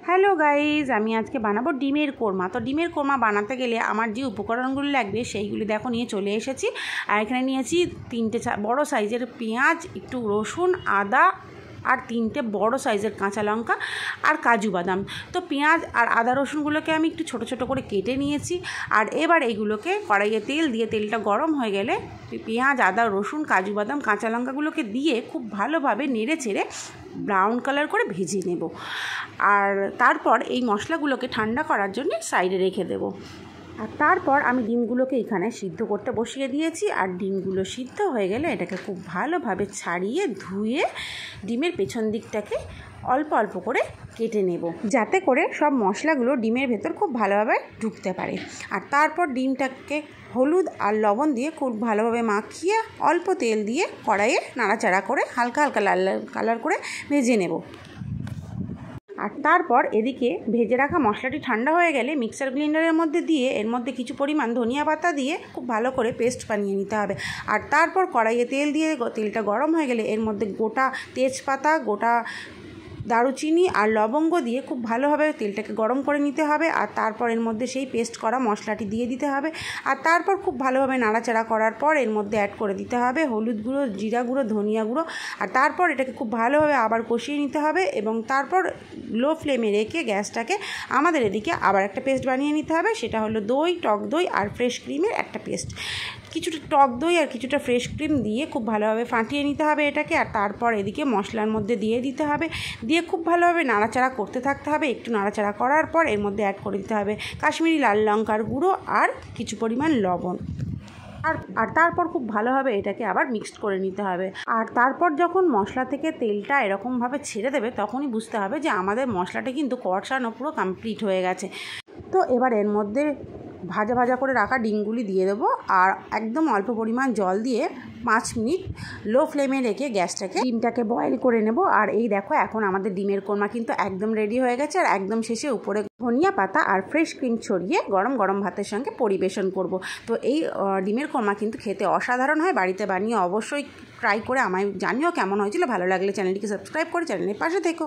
Hello guys, আমি আজকে বানাবো ডিমের কোরমা। তো ডিমের কোরমা বানাতে গেলে আমার যে উপকরণগুলো লাগবে সেইগুলি দেখো নিয়ে চলে এসেছি। আর এখানে নিয়েছি 3টে বড় সাইজের পেঁয়াজ, একটু রসুন, আদা আর 3টে বড় সাইজের কাঁচা লঙ্কা আর কাজু বাদাম। তো পেঁয়াজ আর আদা রসুনগুলোকে আমি একটু ছোট ছোট করে কেটে নিয়েছি। আর এবার এইগুলোকে কড়াইয়ে তেল দিয়ে, তেলটা গরম হয়ে গেলে পেঁয়াজ, আদা, রসুন, কাজু বাদাম, কাঁচা লঙ্কাগুলোকে দিয়ে খুব ভালোভাবে নেড়ে চেড়ে ব্রাউন কালার করে ভেজে নেব। আর তারপর এই মশলাগুলোকে ঠান্ডা করার জন্য সাইডে রেখে দেব। আর তারপর আমি ডিমগুলোকে এখানে সিদ্ধ করতে বসিয়ে দিয়েছি। আর ডিমগুলো সিদ্ধ হয়ে গেলে এটাকে খুব ভালোভাবে ছাড়িয়ে ধুয়ে ডিমের পেছন দিকটাকে অল্প অল্প করে কেটে নেব, যাতে করে সব মশলাগুলো ডিমের ভেতর খুব ভালোভাবে ঢুকতে পারে। আর তারপর ডিমটাকে হলুদ আর লবণ দিয়ে খুব ভালোভাবে মাখিয়ে অল্প তেল দিয়ে কড়াইয়ে নাড়াচাড়া করে হালকা হালকা লাল লাল কালার করে ভেজে নেব। আর তারপর এদিকে ভেজে রাখা মশলাটি ঠান্ডা হয়ে গেলে মিক্সার গ্রাইন্ডারের মধ্যে দিয়ে এর মধ্যে কিছু পরিমাণ ধনিয়া পাতা দিয়ে খুব ভালো করে পেস্ট বানিয়ে নিতে হবে। আর তারপর কড়াইয়ে তেল দিয়ে তেলটা গরম হয়ে গেলে এর মধ্যে গোটা তেজপাতা, গোটা দারুচিনি আর লবঙ্গ দিয়ে খুব ভালোভাবে তেলটাকে গরম করে নিতে হবে। আর তারপর এর মধ্যে সেই পেস্ট করা মশলাটি দিয়ে দিতে হবে। আর তারপর খুব ভালোভাবে নাড়াচাড়া করার পর এর মধ্যে অ্যাড করে দিতে হবে হলুদ গুঁড়ো, জিরা গুঁড়ো, ধনিয়া গুঁড়ো। আর তারপর এটাকে খুব ভালোভাবে আবার কষিয়ে নিতে হবে এবং তারপর লো ফ্লেমে রেখে গ্যাসটাকে আমাদের এদিকে আবার একটা পেস্ট বানিয়ে নিতে হবে। সেটা হলো দই, টক দই আর ফ্রেশ ক্রিমের একটা পেস্ট। কিছুটা টক দই আর কিছুটা ফ্রেশ ক্রিম দিয়ে খুব ভালোভাবে ফাটিয়ে নিতে হবে এটাকে। আর তারপর এদিকে মশলার মধ্যে দিয়ে দিতে হবে, দিয়ে খুব ভালোভাবে নাড়াচাড়া করতে থাকতে হবে। একটু নাড়াচাড়া করার পর এর মধ্যে অ্যাড করে দিতে হবে কাশ্মীরি লাল লঙ্কার গুঁড়ো আর কিছু পরিমাণ লবণ। আর তারপর খুব ভালোভাবে এটাকে আবার মিক্সড করে নিতে হবে। আর তারপর যখন মশলা থেকে তেলটা এরকমভাবে ছেড়ে দেবে তখনই বুঝতে হবে যে আমাদের মশলাটা কিন্তু কষানো পুরো কমপ্লিট হয়ে গেছে। তো এবার এর মধ্যে ভাজা ভাজা করে রাখা ডিমগুলি দিয়ে দেবো আর একদম অল্প পরিমাণ জল দিয়ে 5 মিনিট লো ফ্লেমে রেখে ডিমটাকে বয়েল করে নেব। আর এই দেখো এখন আমাদের ডিমের কোরমা কিন্তু একদম রেডি হয়ে গেছে। আর একদম শেষে উপরে ধনিয়া পাতা আর ফ্রেশ ক্রিম ছড়িয়ে গরম গরম ভাতের সঙ্গে পরিবেশন করব। তো এই ডিমের কোরমা কিন্তু খেতে অসাধারণ হয়। বাড়িতে বানিয়ে অবশ্যই ট্রাই করে আমায় জানিও কেমন হয়েছিল। ভালো লাগলে চ্যানেলটিকে সাবস্ক্রাইব করে চ্যানেলের পাশে থেকো।